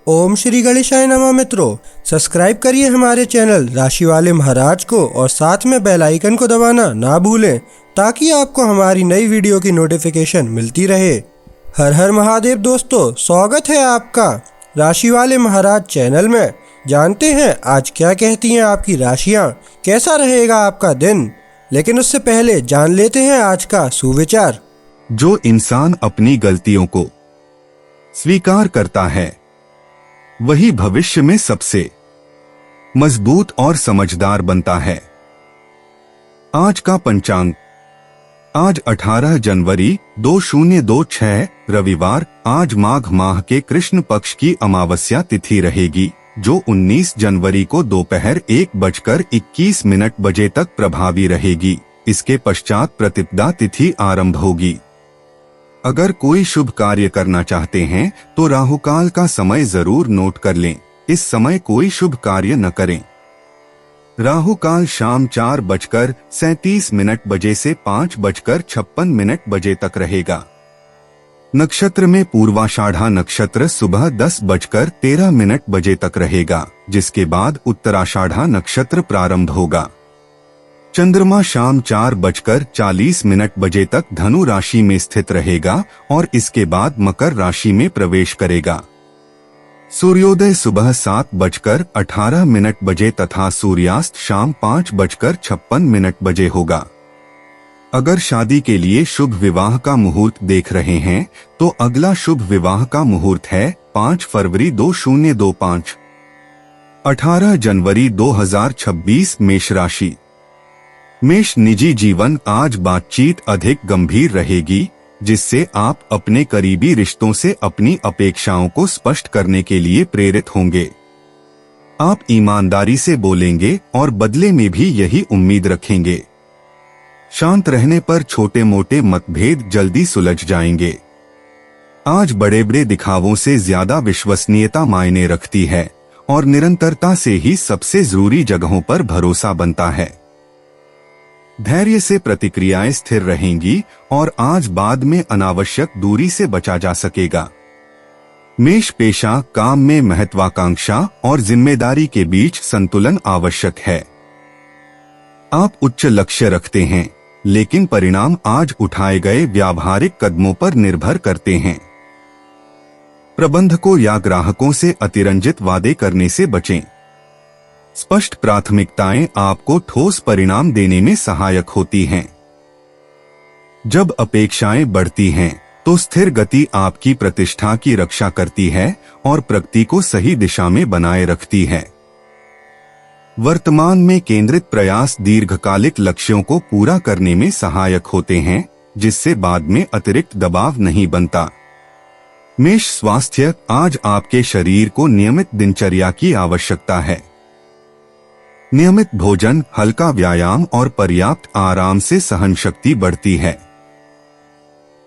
ओम श्री गणेशाय नमः। मित्रों, सब्सक्राइब करिए हमारे चैनल राशि वाले महाराज को और साथ में बेल आइकन को दबाना ना भूलें ताकि आपको हमारी नई वीडियो की नोटिफिकेशन मिलती रहे। हर हर महादेव दोस्तों, स्वागत है आपका राशि वाले महाराज चैनल में। जानते हैं आज क्या कहती हैं आपकी राशियां, कैसा रहेगा आपका दिन। लेकिन उससे पहले जान लेते हैं आज का सुविचार। जो इंसान अपनी गलतियों को स्वीकार करता है वही भविष्य में सबसे मजबूत और समझदार बनता है। आज का पंचांग, आज 18 जनवरी 2026 रविवार। आज माघ माह के कृष्ण पक्ष की अमावस्या तिथि रहेगी जो 19 जनवरी को दोपहर 1:21 बजे तक प्रभावी रहेगी। इसके पश्चात प्रतिपदा तिथि आरंभ होगी। अगर कोई शुभ कार्य करना चाहते हैं तो राहुकाल का समय जरूर नोट कर लें। इस समय कोई शुभ कार्य न करें। राहुकाल शाम 4:37 बजे से 5:56 बजे तक रहेगा। नक्षत्र में पूर्वाषाढ़ा नक्षत्र सुबह 10:13 बजे तक रहेगा, जिसके बाद उत्तराषाढ़ा नक्षत्र प्रारंभ होगा। चंद्रमा शाम 4:40 बजे तक धनु राशि में स्थित रहेगा और इसके बाद मकर राशि में प्रवेश करेगा। सूर्योदय सुबह 7:18 बजे तथा सूर्यास्त शाम 5:56 बजे होगा। अगर शादी के लिए शुभ विवाह का मुहूर्त देख रहे हैं तो अगला शुभ विवाह का मुहूर्त है 5 फरवरी 2025। 18 जनवरी 2026 मेष राशि। मेष निजी जीवन, आज बातचीत अधिक गंभीर रहेगी जिससे आप अपने करीबी रिश्तों से अपनी अपेक्षाओं को स्पष्ट करने के लिए प्रेरित होंगे। आप ईमानदारी से बोलेंगे और बदले में भी यही उम्मीद रखेंगे। शांत रहने पर छोटे मोटे मतभेद जल्दी सुलझ जाएंगे। आज बड़े बड़े दिखावों से ज्यादा विश्वसनीयता मायने रखती है और निरंतरता से ही सबसे जरूरी जगहों पर भरोसा बनता है। धैर्य से प्रतिक्रियाएं स्थिर रहेंगी और आज बाद में अनावश्यक दूरी से बचा जा सकेगा। मेष पेशा, काम में महत्वाकांक्षा और जिम्मेदारी के बीच संतुलन आवश्यक है। आप उच्च लक्ष्य रखते हैं लेकिन परिणाम आज उठाए गए व्यावहारिक कदमों पर निर्भर करते हैं। प्रबंधकों या ग्राहकों से अतिरंजित वादे करने से बचें। स्पष्ट प्राथमिकताएं आपको ठोस परिणाम देने में सहायक होती हैं। जब अपेक्षाएं बढ़ती हैं तो स्थिर गति आपकी प्रतिष्ठा की रक्षा करती है और प्रगति को सही दिशा में बनाए रखती है। वर्तमान में केंद्रित प्रयास दीर्घकालिक लक्ष्यों को पूरा करने में सहायक होते हैं, जिससे बाद में अतिरिक्त दबाव नहीं बनता। मेष स्वास्थ्य, आज आपके शरीर को नियमित दिनचर्या की आवश्यकता है। नियमित भोजन, हल्का व्यायाम और पर्याप्त आराम से सहन शक्ति बढ़ती है।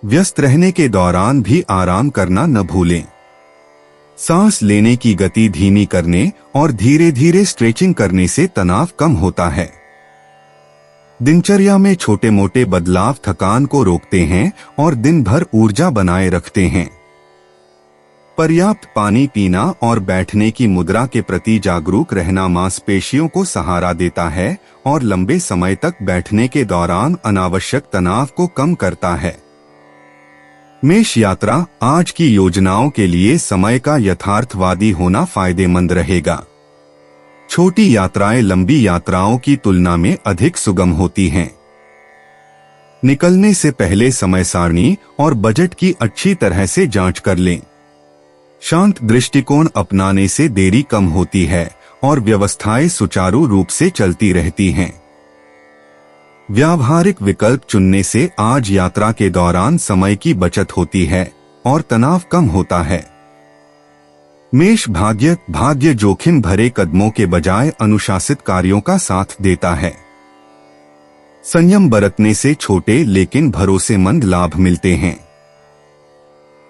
व्यस्त रहने के दौरान भी आराम करना न भूलें। सांस लेने की गति धीमी करने और धीरे धीरे स्ट्रेचिंग करने से तनाव कम होता है। दिनचर्या में छोटे मोटे बदलाव थकान को रोकते हैं और दिन भर ऊर्जा बनाए रखते हैं। पर्याप्त पानी पीना और बैठने की मुद्रा के प्रति जागरूक रहना मांसपेशियों को सहारा देता है और लंबे समय तक बैठने के दौरान अनावश्यक तनाव को कम करता है। मेष यात्रा, आज की योजनाओं के लिए समय का यथार्थवादी होना फायदेमंद रहेगा। छोटी यात्राएं लंबी यात्राओं की तुलना में अधिक सुगम होती हैं। निकलने से पहले समय सारणी और बजट की अच्छी तरह से जांच कर लें। शांत दृष्टिकोण अपनाने से देरी कम होती है और व्यवस्थाएं सुचारू रूप से चलती रहती हैं। व्यावहारिक विकल्प चुनने से आज यात्रा के दौरान समय की बचत होती है और तनाव कम होता है। मेष भाग्य जोखिम भरे कदमों के बजाय अनुशासित कार्यों का साथ देता है। संयम बरतने से छोटे लेकिन भरोसेमंद लाभ मिलते हैं।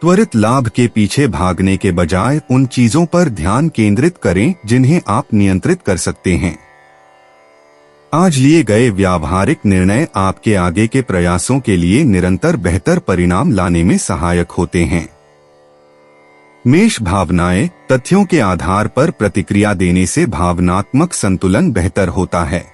त्वरित लाभ के पीछे भागने के बजाय उन चीजों पर ध्यान केंद्रित करें जिन्हें आप नियंत्रित कर सकते हैं। आज लिए गए व्यावहारिक निर्णय आपके आगे के प्रयासों के लिए निरंतर बेहतर परिणाम लाने में सहायक होते हैं। मेष भावनाएं, तथ्यों के आधार पर प्रतिक्रिया देने से भावनात्मक संतुलन बेहतर होता है।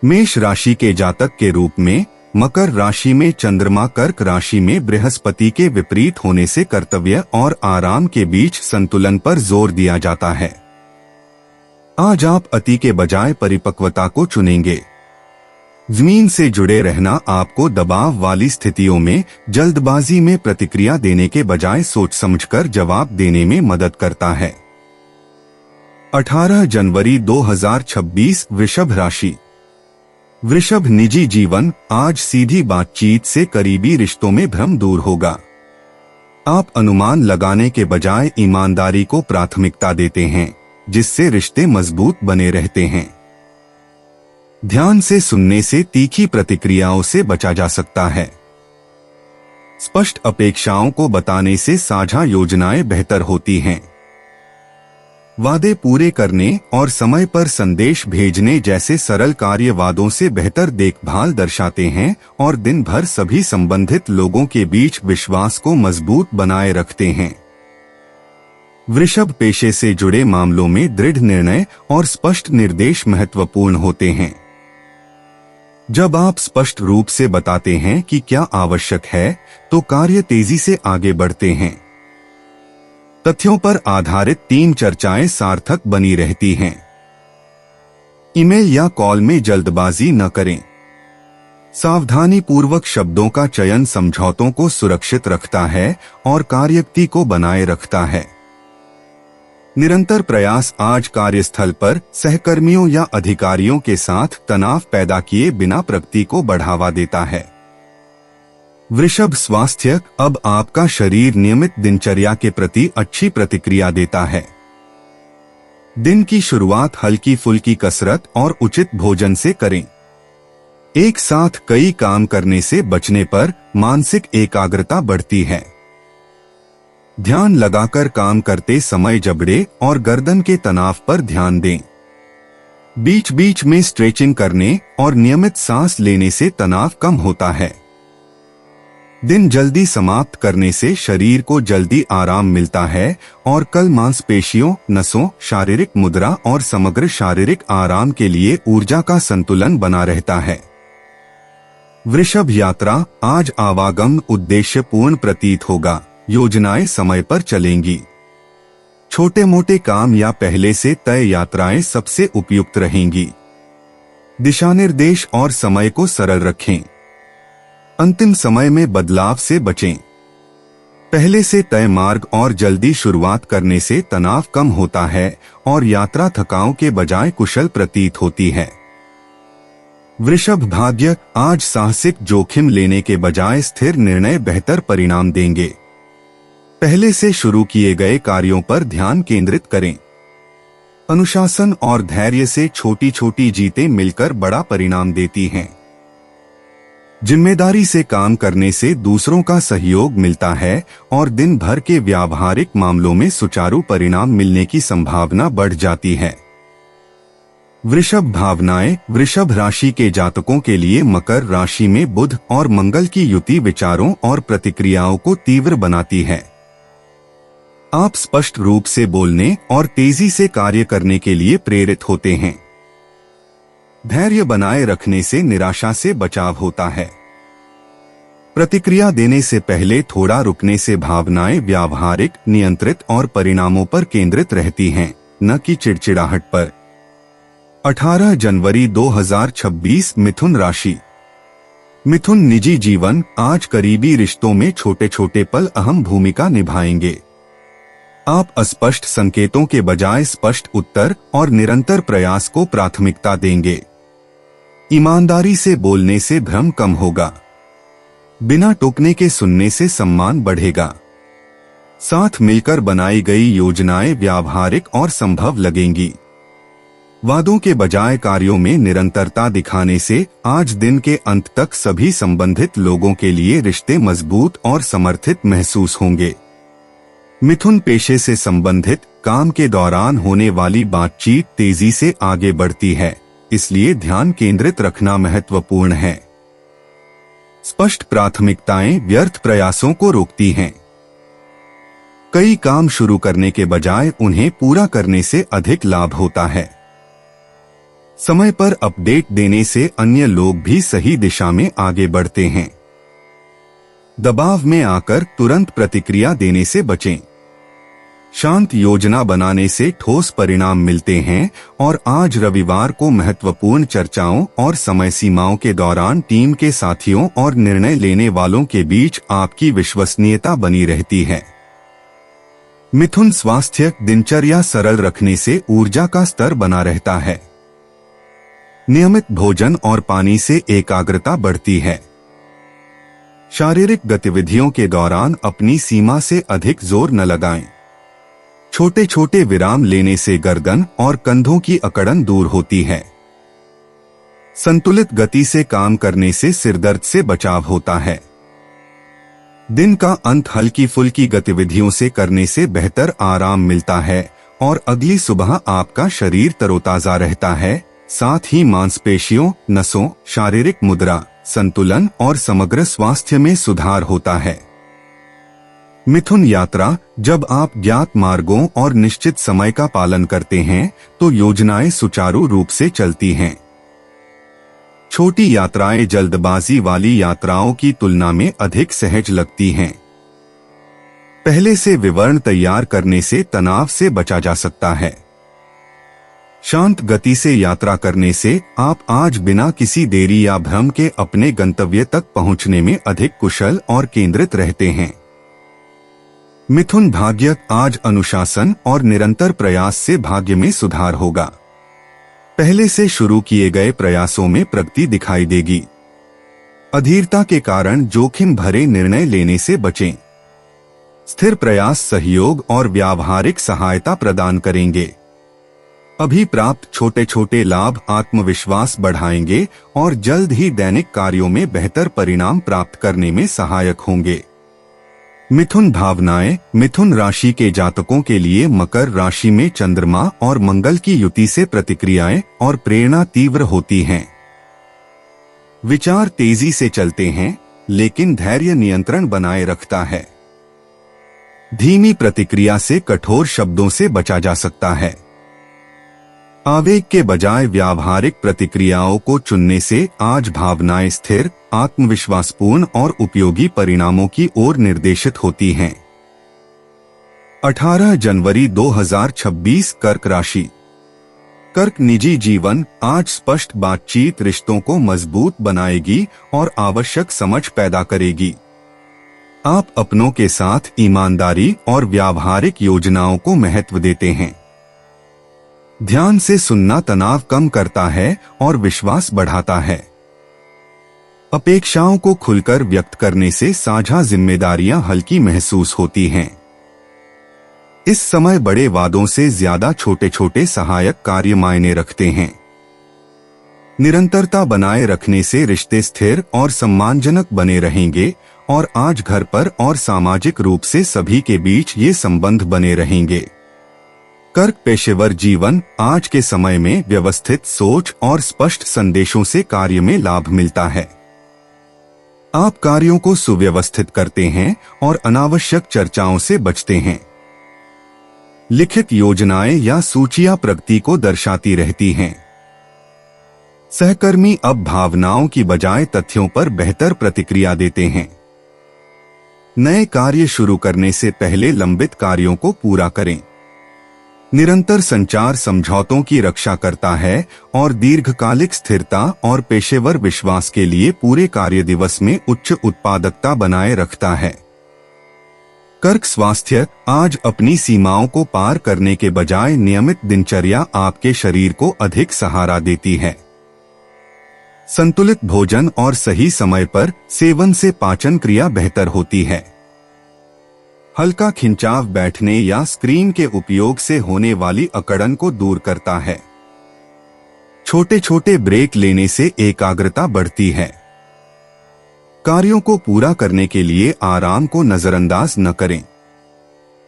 मेष राशि के जातक के रूप में मकर राशि में चंद्रमा कर्क राशि में बृहस्पति के विपरीत होने से कर्तव्य और आराम के बीच संतुलन पर जोर दिया जाता है। आज आप अति के बजाय परिपक्वता को चुनेंगे। जमीन से जुड़े रहना आपको दबाव वाली स्थितियों में जल्दबाजी में प्रतिक्रिया देने के बजाय सोच समझकर जवाब देने में मदद करता है। 18 जनवरी 2026 वृषभ राशि। वृषभ निजी जीवन, आज सीधी बातचीत से करीबी रिश्तों में भ्रम दूर होगा। आप अनुमान लगाने के बजाय ईमानदारी को प्राथमिकता देते हैं, जिससे रिश्ते मजबूत बने रहते हैं। ध्यान से सुनने से तीखी प्रतिक्रियाओं से बचा जा सकता है। स्पष्ट अपेक्षाओं को बताने से साझा योजनाएं बेहतर होती हैं। वादे पूरे करने और समय पर संदेश भेजने जैसे सरल कार्य वादों से बेहतर देखभाल दर्शाते हैं और दिन भर सभी संबंधित लोगों के बीच विश्वास को मजबूत बनाए रखते हैं। वृषभ पेशे से जुड़े मामलों में दृढ़ निर्णय और स्पष्ट निर्देश महत्वपूर्ण होते हैं। जब आप स्पष्ट रूप से बताते हैं कि क्या आवश्यक है, तो कार्य तेजी से आगे बढ़ते हैं। तथ्यों पर आधारित टीम चर्चाएं सार्थक बनी रहती हैं। ईमेल या कॉल में जल्दबाजी न करें। सावधानी पूर्वक शब्दों का चयन समझौतों को सुरक्षित रखता है और कार्यक्ति को बनाए रखता है। निरंतर प्रयास आज कार्यस्थल पर सहकर्मियों या अधिकारियों के साथ तनाव पैदा किए बिना प्रगति को बढ़ावा देता है। वृषभ स्वास्थ्य, अब आपका शरीर नियमित दिनचर्या के प्रति अच्छी प्रतिक्रिया देता है। दिन की शुरुआत हल्की फुल्की कसरत और उचित भोजन से करें। एक साथ कई काम करने से बचने पर मानसिक एकाग्रता बढ़ती है। ध्यान लगाकर काम करते समय जबड़े और गर्दन के तनाव पर ध्यान दें। बीच बीच में स्ट्रेचिंग करने और नियमित सांस लेने से तनाव कम होता है। दिन जल्दी समाप्त करने से शरीर को जल्दी आराम मिलता है और कल मांसपेशियों, नसों, शारीरिक मुद्रा और समग्र शारीरिक आराम के लिए ऊर्जा का संतुलन बना रहता है। वृषभ यात्रा, आज आवागमन उद्देश्यपूर्ण प्रतीत होगा। योजनाएं समय पर चलेंगी। छोटे मोटे काम या पहले से तय यात्राएं सबसे उपयुक्त रहेंगी। दिशा निर्देश और समय को सरल रखें। अंतिम समय में बदलाव से बचें। पहले से तय मार्ग और जल्दी शुरुआत करने से तनाव कम होता है और यात्रा थकाऊ के बजाय कुशल प्रतीत होती है। वृषभ भाग्य, आज साहसिक जोखिम लेने के बजाय स्थिर निर्णय बेहतर परिणाम देंगे। पहले से शुरू किए गए कार्यों पर ध्यान केंद्रित करें। अनुशासन और धैर्य से छोटी छोटी जीतें मिलकर बड़ा परिणाम देती हैं। जिम्मेदारी से काम करने से दूसरों का सहयोग मिलता है और दिन भर के व्यावहारिक मामलों में सुचारू परिणाम मिलने की संभावना बढ़ जाती है। वृषभ भावनाएं, वृषभ राशि के जातकों के लिए मकर राशि में बुध और मंगल की युति विचारों और प्रतिक्रियाओं को तीव्र बनाती है। आप स्पष्ट रूप से बोलने और तेजी से कार्य करने के लिए प्रेरित होते हैं। धैर्य बनाए रखने से निराशा से बचाव होता है। प्रतिक्रिया देने से पहले थोड़ा रुकने से भावनाएं व्यावहारिक, नियंत्रित और परिणामों पर केंद्रित रहती हैं, न कि चिड़चिड़ाहट पर। 18 जनवरी 2026 मिथुन राशि। मिथुन निजी जीवन, आज करीबी रिश्तों में छोटे छोटे पल अहम भूमिका निभाएंगे। आप अस्पष्ट संकेतों के बजाय स्पष्ट उत्तर और निरंतर प्रयास को प्राथमिकता देंगे। ईमानदारी से बोलने से भ्रम कम होगा। बिना टोकने के सुनने से सम्मान बढ़ेगा। साथ मिलकर बनाई गई योजनाएं व्यावहारिक और संभव लगेंगी। वादों के बजाय कार्यों में निरंतरता दिखाने से आज दिन के अंत तक सभी संबंधित लोगों के लिए रिश्ते मजबूत और समर्थित महसूस होंगे। मिथुन पेशे से संबंधित काम के दौरान होने वाली बातचीत तेजी से आगे बढ़ती है, इसलिए ध्यान केंद्रित रखना महत्वपूर्ण है। स्पष्ट प्राथमिकताएं व्यर्थ प्रयासों को रोकती हैं। कई काम शुरू करने के बजाय उन्हें पूरा करने से अधिक लाभ होता है। समय पर अपडेट देने से अन्य लोग भी सही दिशा में आगे बढ़ते हैं। दबाव में आकर तुरंत प्रतिक्रिया देने से बचें। शांत योजना बनाने से ठोस परिणाम मिलते हैं और आज रविवार को महत्वपूर्ण चर्चाओं और समय सीमाओं के दौरान टीम के साथियों और निर्णय लेने वालों के बीच आपकी विश्वसनीयता बनी रहती है। मिथुन स्वास्थ्य दिनचर्या सरल रखने से ऊर्जा का स्तर बना रहता है। नियमित भोजन और पानी से एकाग्रता बढ़ती है। शारीरिक गतिविधियों के दौरान अपनी सीमा से अधिक जोर न लगाएं। छोटे छोटे विराम लेने से गर्दन और कंधों की अकड़न दूर होती है। संतुलित गति से काम करने से सिरदर्द से बचाव होता है। दिन का अंत हल्की फुल्की गतिविधियों से करने से बेहतर आराम मिलता है और अगली सुबह आपका शरीर तरोताजा रहता है। साथ ही मांसपेशियों, नसों, शारीरिक मुद्रा, संतुलन और समग्र स्वास्थ्य में सुधार होता है। मिथुन यात्रा, जब आप ज्ञात मार्गों और निश्चित समय का पालन करते हैं तो योजनाएं सुचारू रूप से चलती हैं। छोटी यात्राएं जल्दबाजी वाली यात्राओं की तुलना में अधिक सहज लगती हैं। पहले से विवरण तैयार करने से तनाव से बचा जा सकता है। शांत गति से यात्रा करने से आप आज बिना किसी देरी या भ्रम के अपने गंतव्य तक पहुंचने में अधिक कुशल और केंद्रित रहते हैं। मिथुन भाग्य, आज अनुशासन और निरंतर प्रयास से भाग्य में सुधार होगा। पहले से शुरू किए गए प्रयासों में प्रगति दिखाई देगी। अधीरता के कारण जोखिम भरे निर्णय लेने से बचें। स्थिर प्रयास सहयोग और व्यावहारिक सहायता प्रदान करेंगे। अभी प्राप्त छोटे छोटे लाभ आत्मविश्वास बढ़ाएंगे और जल्द ही दैनिक कार्यों में बेहतर परिणाम प्राप्त करने में सहायक होंगे। मिथुन भावनाएं, मिथुन राशि के जातकों के लिए मकर राशि में चंद्रमा और मंगल की युति से प्रतिक्रियाएं और प्रेरणा तीव्र होती हैं। विचार तेजी से चलते हैं, लेकिन धैर्य नियंत्रण बनाए रखता है। धीमी प्रतिक्रिया से कठोर शब्दों से बचा जा सकता है। आवेग के बजाय व्यावहारिक प्रतिक्रियाओं को चुनने से आज भावनाएं स्थिर, आत्मविश्वासपूर्ण और उपयोगी परिणामों की ओर निर्देशित होती हैं। 18 जनवरी 2026 कर्क राशि। कर्क निजी जीवन, आज स्पष्ट बातचीत रिश्तों को मजबूत बनाएगी और आवश्यक समझ पैदा करेगी। आप अपनों के साथ ईमानदारी और व्यावहारिक योजनाओं को महत्व देते हैं। ध्यान से सुनना तनाव कम करता है और विश्वास बढ़ाता है। अपेक्षाओं को खुलकर व्यक्त करने से साझा जिम्मेदारियां हल्की महसूस होती हैं। इस समय बड़े वादों से ज्यादा छोटे छोटे सहायक कार्य मायने रखते हैं। निरंतरता बनाए रखने से रिश्ते स्थिर और सम्मानजनक बने रहेंगे और आज घर पर और सामाजिक रूप से सभी के बीच ये संबंध बने रहेंगे। कर्क पेशेवर जीवन, आज के समय में व्यवस्थित सोच और स्पष्ट संदेशों से कार्य में लाभ मिलता है। आप कार्यों को सुव्यवस्थित करते हैं और अनावश्यक चर्चाओं से बचते हैं। लिखित योजनाएं या सूचियां प्रगति को दर्शाती रहती हैं। सहकर्मी अब भावनाओं की बजाय तथ्यों पर बेहतर प्रतिक्रिया देते हैं। नए कार्य शुरू करने से पहले लंबित कार्यों को पूरा करें। निरंतर संचार समझौतों की रक्षा करता है और दीर्घकालिक स्थिरता और पेशेवर विश्वास के लिए पूरे कार्य दिवस में उच्च उत्पादकता बनाए रखता है। कर्क स्वास्थ्य, आज अपनी सीमाओं को पार करने के बजाय नियमित दिनचर्या आपके शरीर को अधिक सहारा देती है। संतुलित भोजन और सही समय पर सेवन से पाचन क्रिया बेहतर होती है। हल्का खिंचाव बैठने या स्क्रीन के उपयोग से होने वाली अकड़न को दूर करता है। छोटे छोटे ब्रेक लेने से एकाग्रता बढ़ती है। कार्यों को पूरा करने के लिए आराम को नजरअंदाज न करें।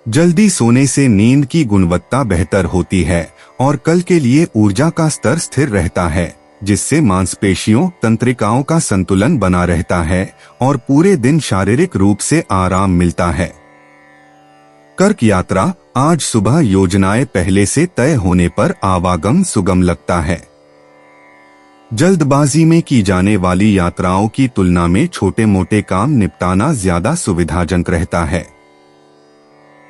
जल्दी सोने से नींद की गुणवत्ता बेहतर होती है और कल के लिए ऊर्जा का स्तर स्थिर रहता है, जिससे मांसपेशियों, तंत्रिकाओं का संतुलन बना रहता है और पूरे दिन शारीरिक रूप से आराम मिलता है। कर्क यात्रा, आज सुबह योजनाएं पहले से तय होने पर आवागम सुगम लगता है। जल्दबाजी में की जाने वाली यात्राओं की तुलना में छोटे मोटे काम निपटाना ज्यादा सुविधाजनक रहता है।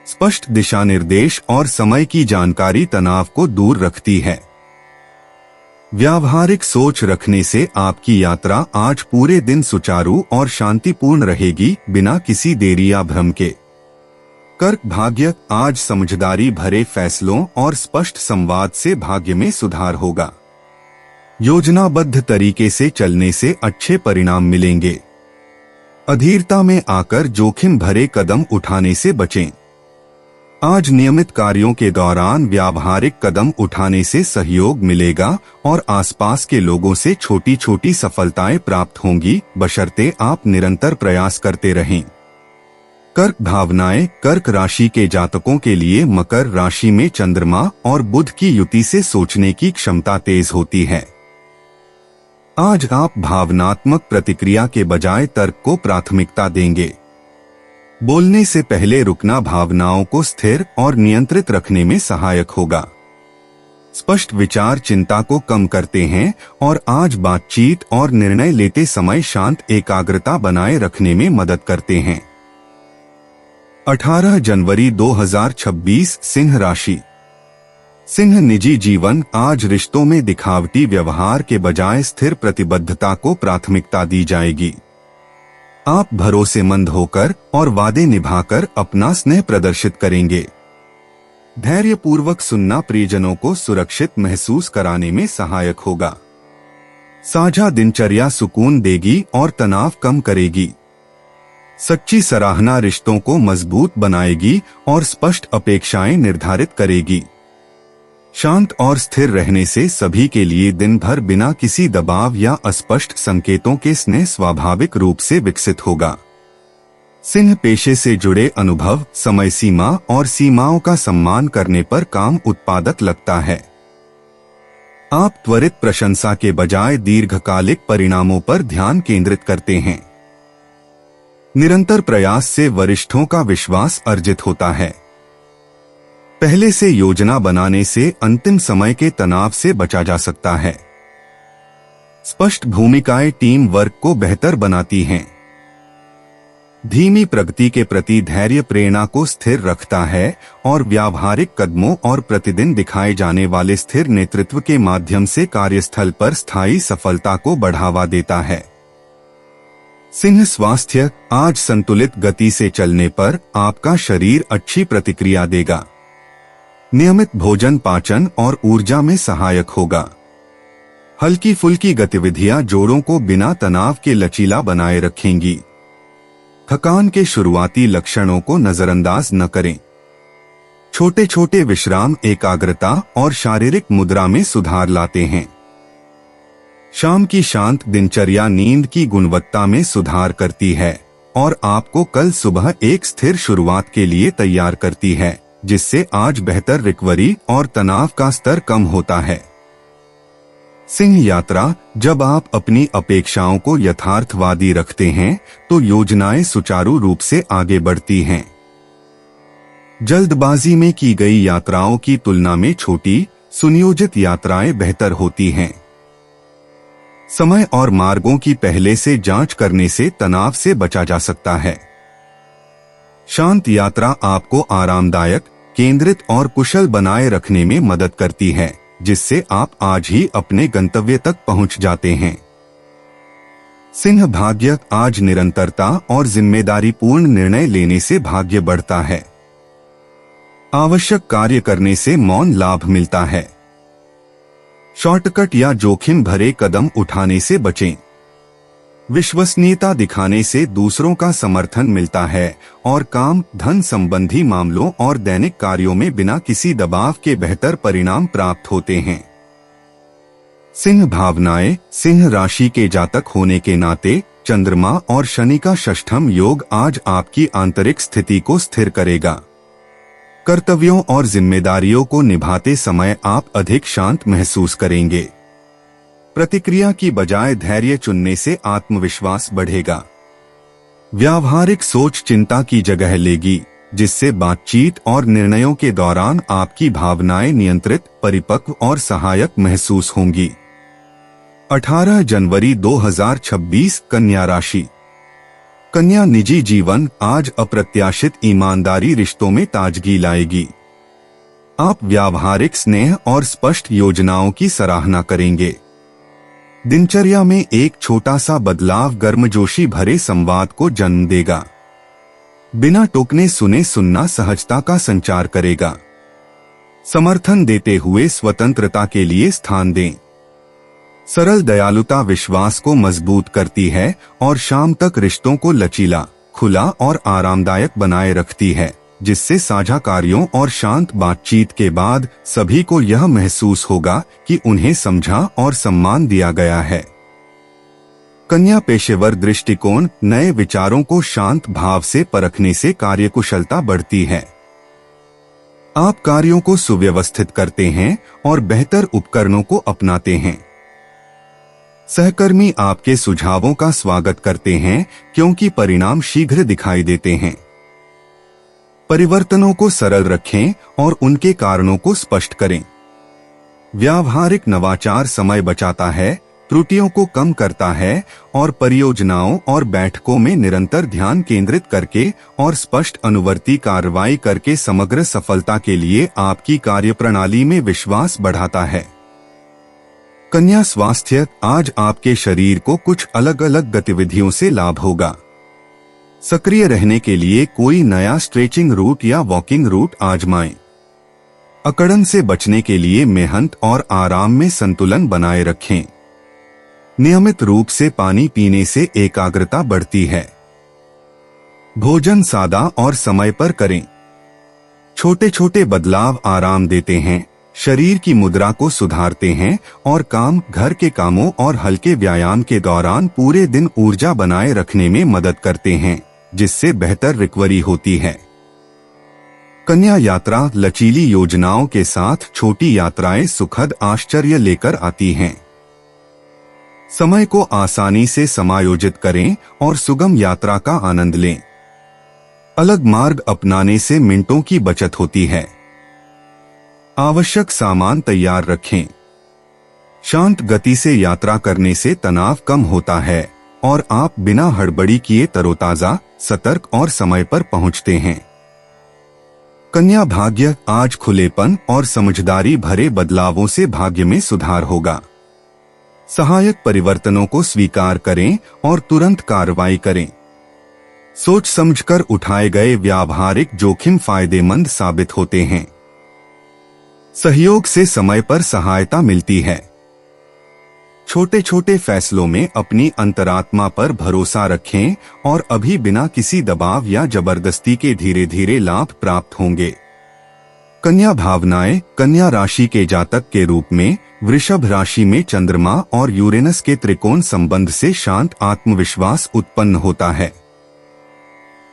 स्पष्ट दिशा निर्देश और समय की जानकारी तनाव को दूर रखती है। व्यावहारिक सोच रखने से आपकी यात्रा आज पूरे दिन सुचारू और शांतिपूर्ण रहेगी, बिना किसी देरी या भ्रम के। कर्क भाग्य, आज समझदारी भरे फैसलों और स्पष्ट संवाद से भाग्य में सुधार होगा। योजनाबद्ध तरीके से चलने से अच्छे परिणाम मिलेंगे। अधीरता में आकर जोखिम भरे कदम उठाने से बचें। आज नियमित कार्यों के दौरान व्यावहारिक कदम उठाने से सहयोग मिलेगा और आसपास के लोगों से छोटी छोटी सफलताएं प्राप्त होंगी, बशर्ते आप निरंतर प्रयास करते रहें। कर्क भावनाएं, कर्क राशि के जातकों के लिए मकर राशि में चंद्रमा और बुध की युति से सोचने की क्षमता तेज होती है। आज आप भावनात्मक प्रतिक्रिया के बजाय तर्क को प्राथमिकता देंगे। बोलने से पहले रुकना भावनाओं को स्थिर और नियंत्रित रखने में सहायक होगा। स्पष्ट विचार चिंता को कम करते हैं और आज बातचीत और निर्णय लेते समय शांत एकाग्रता बनाए रखने में मदद करते हैं। 18 जनवरी 2026 सिंह राशि। सिंह निजी जीवन, आज रिश्तों में दिखावटी व्यवहार के बजाय स्थिर प्रतिबद्धता को प्राथमिकता दी जाएगी। आप भरोसेमंद होकर और वादे निभाकर अपना स्नेह प्रदर्शित करेंगे। धैर्यपूर्वक सुनना प्रियजनों को सुरक्षित महसूस कराने में सहायक होगा। साझा दिनचर्या सुकून देगी और तनाव कम करेगी। सच्ची सराहना रिश्तों को मजबूत बनाएगी और स्पष्ट अपेक्षाएं निर्धारित करेगी। शांत और स्थिर रहने से सभी के लिए दिन भर बिना किसी दबाव या अस्पष्ट संकेतों के स्नेह स्वाभाविक रूप से विकसित होगा। सिंह पेशे से जुड़े अनुभव, समय सीमा और सीमाओं का सम्मान करने पर काम उत्पादक लगता है। आप त्वरित प्रशंसा के बजाय दीर्घकालिक परिणामों पर ध्यान केंद्रित करते हैं। निरंतर प्रयास से वरिष्ठों का विश्वास अर्जित होता है। पहले से योजना बनाने से अंतिम समय के तनाव से बचा जा सकता है। स्पष्ट भूमिकाएं टीम वर्क को बेहतर बनाती हैं। धीमी प्रगति के प्रति धैर्य प्रेरणा को स्थिर रखता है और व्यावहारिक कदमों और प्रतिदिन दिखाए जाने वाले स्थिर नेतृत्व के माध्यम से कार्यस्थल पर स्थायी सफलता को बढ़ावा देता है। सिंह स्वास्थ्य, आज संतुलित गति से चलने पर आपका शरीर अच्छी प्रतिक्रिया देगा। नियमित भोजन पाचन और ऊर्जा में सहायक होगा। हल्की फुल्की गतिविधियां जोड़ों को बिना तनाव के लचीला बनाए रखेंगी। थकान के शुरुआती लक्षणों को नजरअंदाज न करें। छोटे छोटे विश्राम एकाग्रता और शारीरिक मुद्रा में सुधार लाते हैं। शाम की शांत दिनचर्या नींद की गुणवत्ता में सुधार करती है और आपको कल सुबह एक स्थिर शुरुआत के लिए तैयार करती है, जिससे आज बेहतर रिकवरी और तनाव का स्तर कम होता है। सिंह यात्रा, जब आप अपनी अपेक्षाओं को यथार्थवादी रखते हैं तो योजनाएं सुचारू रूप से आगे बढ़ती हैं। जल्दबाजी में की गई यात्राओं की तुलना में छोटी, सुनियोजित यात्राएं बेहतर होती हैं। समय और मार्गों की पहले से जांच करने से तनाव से बचा जा सकता है। शांत यात्रा आपको आरामदायक, केंद्रित और कुशल बनाए रखने में मदद करती है, जिससे आप आज ही अपने गंतव्य तक पहुंच जाते हैं। सिंह भाग्य, आज निरंतरता और जिम्मेदारीपूर्ण निर्णय लेने से भाग्य बढ़ता है। आवश्यक कार्य करने से मौन लाभ मिलता है। शॉर्टकट या जोखिम भरे कदम उठाने से बचें। विश्वसनीयता दिखाने से दूसरों का समर्थन मिलता है और काम, धन संबंधी मामलों और दैनिक कार्यों में बिना किसी दबाव के बेहतर परिणाम प्राप्त होते हैं। सिंह भावनाएं, सिंह राशि के जातक होने के नाते चंद्रमा और शनि का षष्ठम योग आज आपकी आंतरिक स्थिति को स्थिर करेगा। कर्तव्यों और जिम्मेदारियों को निभाते समय आप अधिक शांत महसूस करेंगे। प्रतिक्रिया की बजाय धैर्य चुनने से आत्मविश्वास बढ़ेगा। व्यावहारिक सोच चिंता की जगह लेगी जिससे बातचीत और निर्णयों के दौरान आपकी भावनाएं नियंत्रित, परिपक्व और सहायक महसूस होंगी। 18 जनवरी 2026 कन्या राशि। कन्या निजी जीवन आज अप्रत्याशित ईमानदारी रिश्तों में ताजगी लाएगी। आप व्यावहारिक स्नेह और स्पष्ट योजनाओं की सराहना करेंगे। दिनचर्या में एक छोटा सा बदलाव गर्मजोशी भरे संवाद को जन्म देगा। बिना टोकने सुने सुनना सहजता का संचार करेगा। समर्थन देते हुए स्वतंत्रता के लिए स्थान दें। सरल दयालुता विश्वास को मजबूत करती है और शाम तक रिश्तों को लचीला, खुला और आरामदायक बनाए रखती है, जिससे साझा कार्यों और शांत बातचीत के बाद सभी को यह महसूस होगा कि उन्हें समझा और सम्मान दिया गया है। कन्या पेशेवर दृष्टिकोण नए विचारों को शांत भाव से परखने से कार्यकुशलता बढ़ती है। आप कार्यों को सुव्यवस्थित करते हैं और बेहतर उपकरणों को अपनाते हैं। सहकर्मी आपके सुझावों का स्वागत करते हैं क्योंकि परिणाम शीघ्र दिखाई देते हैं। परिवर्तनों को सरल रखें और उनके कारणों को स्पष्ट करें। व्यावहारिक नवाचार समय बचाता है, त्रुटियों को कम करता है और परियोजनाओं और बैठकों में निरंतर ध्यान केंद्रित करके और स्पष्ट अनुवर्ती कार्रवाई करके समग्र सफलता के लिए आपकी कार्यप्रणाली में विश्वास बढ़ाता है। कन्या स्वास्थ्य आज आपके शरीर को कुछ अलग अलग गतिविधियों से लाभ होगा। सक्रिय रहने के लिए कोई नया स्ट्रेचिंग रूट या वॉकिंग रूट आजमाएं। अकड़न से बचने के लिए मेहनत और आराम में संतुलन बनाए रखें। नियमित रूप से पानी पीने से एकाग्रता बढ़ती है। भोजन सादा और समय पर करें। छोटे छोटे बदलाव आराम देते हैं, शरीर की मुद्रा को सुधारते हैं और काम, घर के कामों और हल्के व्यायाम के दौरान पूरे दिन ऊर्जा बनाए रखने में मदद करते हैं, जिससे बेहतर रिकवरी होती है। कन्या यात्रा लचीली योजनाओं के साथ छोटी यात्राएं सुखद आश्चर्य लेकर आती हैं। समय को आसानी से समायोजित करें और सुगम यात्रा का आनंद लें। अलग मार्ग अपनाने से मिनटों की बचत होती है। आवश्यक सामान तैयार रखें। शांत गति से यात्रा करने से तनाव कम होता है और आप बिना हड़बड़ी किए तरोताजा, सतर्क और समय पर पहुंचते हैं। कन्या भाग्य आज खुलेपन और समझदारी भरे बदलावों से भाग्य में सुधार होगा। सहायक परिवर्तनों को स्वीकार करें और तुरंत कार्रवाई करें। सोच समझकर उठाए गए व्यावहारिक जोखिम फायदेमंद साबित होते हैं। सहयोग से समय पर सहायता मिलती है। छोटे छोटे फैसलों में अपनी अंतरात्मा पर भरोसा रखें और अभी बिना किसी दबाव या जबरदस्ती के धीरे धीरे लाभ प्राप्त होंगे। कन्या भावनाएं कन्या राशि के जातक के रूप में वृषभ राशि में चंद्रमा और यूरेनस के त्रिकोण संबंध से शांत आत्मविश्वास उत्पन्न होता है।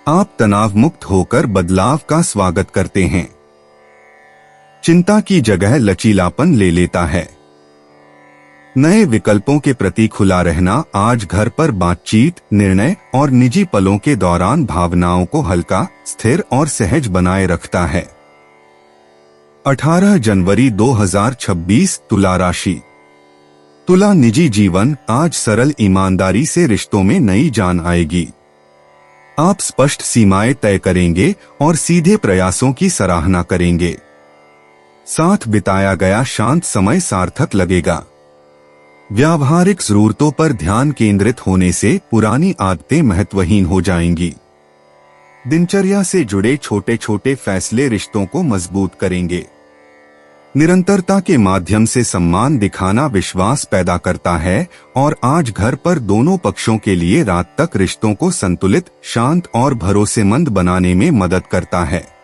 आप तनाव मुक्त होकर बदलाव का स्वागत करते हैं। चिंता की जगह लचीलापन ले लेता है। नए विकल्पों के प्रति खुला रहना आज घर पर बातचीत, निर्णय और निजी पलों के दौरान भावनाओं को हल्का, स्थिर और सहज बनाए रखता है। 18 जनवरी 2026 तुला राशि। तुला निजी जीवन आज सरल ईमानदारी से रिश्तों में नई जान आएगी। आप स्पष्ट सीमाएं तय करेंगे और सीधे प्रयासों की सराहना करेंगे। साथ बिताया गया शांत समय सार्थक लगेगा। व्यावहारिक जरूरतों पर ध्यान केंद्रित होने से पुरानी आदतें महत्वहीन हो जाएंगी। दिनचर्या से जुड़े छोटे छोटे फैसले रिश्तों को मजबूत करेंगे। निरंतरता के माध्यम से सम्मान दिखाना विश्वास पैदा करता है और आज घर पर दोनों पक्षों के लिए रात तक रिश्तों को संतुलित, शांत और भरोसेमंद बनाने में मदद करता है।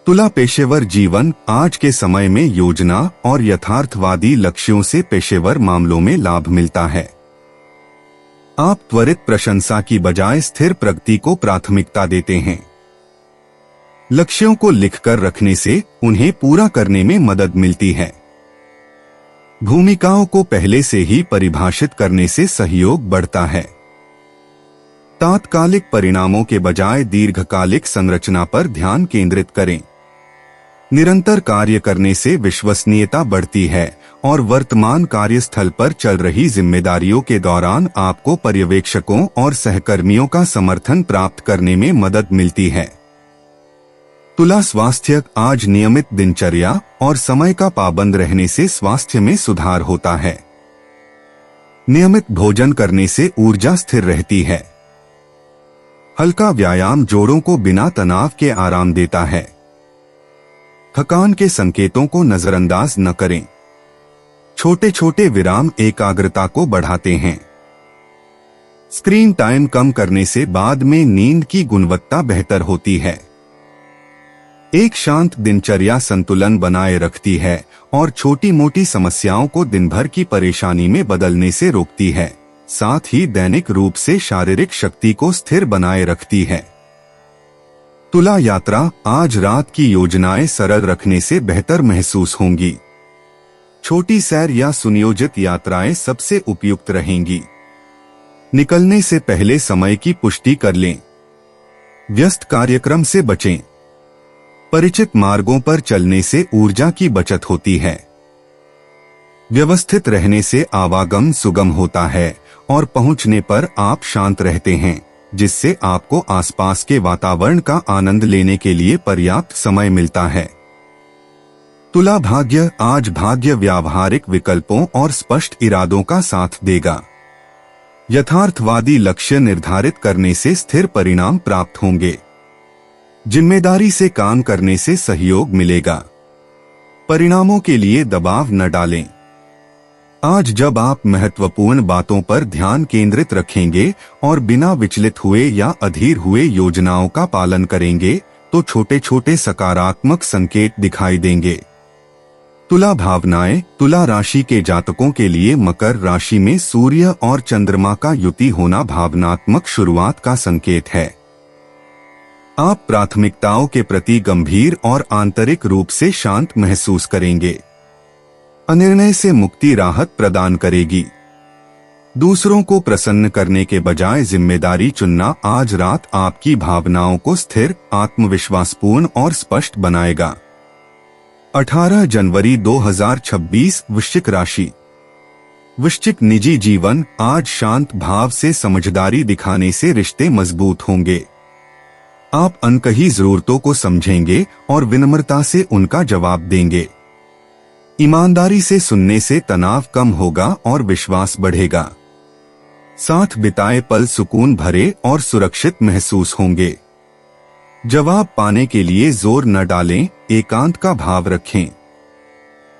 तुला पेशेवर जीवन आज के समय में योजना और यथार्थवादी लक्ष्यों से पेशेवर मामलों में लाभ मिलता है। आप त्वरित प्रशंसा की बजाय स्थिर प्रगति को प्राथमिकता देते हैं। लक्ष्यों को लिखकर रखने से उन्हें पूरा करने में मदद मिलती है। भूमिकाओं को पहले से ही परिभाषित करने से सहयोग बढ़ता है। तात्कालिक परिणामों के बजाय दीर्घकालिक संरचना पर ध्यान केंद्रित करें। निरंतर कार्य करने से विश्वसनीयता बढ़ती है और वर्तमान कार्यस्थल पर चल रही जिम्मेदारियों के दौरान आपको पर्यवेक्षकों और सहकर्मियों का समर्थन प्राप्त करने में मदद मिलती है। तुला स्वास्थ्य। आज नियमित दिनचर्या और समय का पाबंद रहने से स्वास्थ्य में सुधार होता है। नियमित भोजन करने से ऊर्जा स्थिर रहती है। हल्का व्यायाम जोड़ों को बिना तनाव के आराम देता है। थकान के संकेतों को नजरअंदाज न करें। छोटे छोटे विराम एकाग्रता को बढ़ाते हैं। स्क्रीन टाइम कम करने से बाद में नींद की गुणवत्ता बेहतर होती है। एक शांत दिनचर्या संतुलन बनाए रखती है और छोटी मोटी समस्याओं को दिन भर की परेशानी में बदलने से रोकती है। साथ ही दैनिक रूप से शारीरिक शक्ति को स्थिर बनाए रखती है। तुला यात्रा। आज रात की योजनाएं सरल रखने से बेहतर महसूस होंगी। छोटी सैर या सुनियोजित यात्राएं सबसे उपयुक्त रहेंगी। निकलने से पहले समय की पुष्टि कर लें। व्यस्त कार्यक्रम से बचें। परिचित मार्गों पर चलने से ऊर्जा की बचत होती है। व्यवस्थित रहने से आवागमन सुगम होता है और पहुंचने पर आप शांत रहते हैं, जिससे आपको आसपास के वातावरण का आनंद लेने के लिए पर्याप्त समय मिलता है। तुला भाग्य। आज भाग्य व्यावहारिक विकल्पों और स्पष्ट इरादों का साथ देगा। यथार्थवादी लक्ष्य निर्धारित करने से स्थिर परिणाम प्राप्त होंगे। जिम्मेदारी से काम करने से सहयोग मिलेगा। परिणामों के लिए दबाव न डालें। आज जब आप महत्वपूर्ण बातों पर ध्यान केंद्रित रखेंगे और बिना विचलित हुए या अधीर हुए योजनाओं का पालन करेंगे, तो छोटे छोटे सकारात्मक संकेत दिखाई देंगे। तुला भावनाएं। तुला राशि के जातकों के लिए मकर राशि में सूर्य और चंद्रमा का युति होना भावनात्मक शुरुआत का संकेत है। आप प्राथमिकताओं के प्रति गंभीर और आंतरिक रूप से शांत महसूस करेंगे। अनिर्णय से मुक्ति राहत प्रदान करेगी। दूसरों को प्रसन्न करने के बजाय जिम्मेदारी चुनना आज रात आपकी भावनाओं को स्थिर, आत्मविश्वासपूर्ण और स्पष्ट बनाएगा। 18 जनवरी 2026। वृश्चिक राशि। वृश्चिक निजी जीवन। आज शांत भाव से समझदारी दिखाने से रिश्ते मजबूत होंगे। आप अनकही जरूरतों को समझेंगे और विनम्रता से उनका जवाब देंगे। ईमानदारी से सुनने से तनाव कम होगा और विश्वास बढ़ेगा। साथ बिताए पल सुकून भरे और सुरक्षित महसूस होंगे। जवाब पाने के लिए जोर न डालें, एकांत का भाव रखें।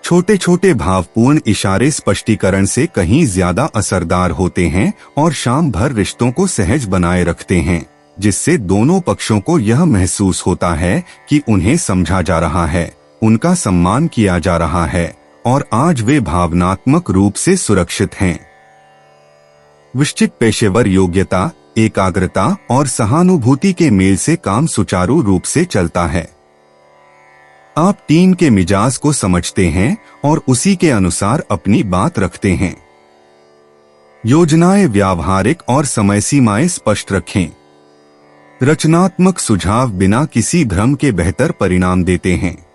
छोटे छोटे भावपूर्ण इशारे स्पष्टीकरण से कहीं ज्यादा असरदार होते हैं और शाम भर रिश्तों को सहज बनाए रखते हैं, जिससे दोनों पक्षों को यह महसूस होता है कि उन्हें समझा जा रहा है, उनका सम्मान किया जा रहा है और आज वे भावनात्मक रूप से सुरक्षित हैं। वृश्चिक पेशेवर योग्यता, एकाग्रता और सहानुभूति के मेल से काम सुचारू रूप से चलता है। आप टीम के मिजाज को समझते हैं और उसी के अनुसार अपनी बात रखते हैं। योजनाएं व्यावहारिक और समय सीमाएं स्पष्ट रखें। रचनात्मक सुझाव बिना किसी भ्रम के बेहतर परिणाम देते हैं।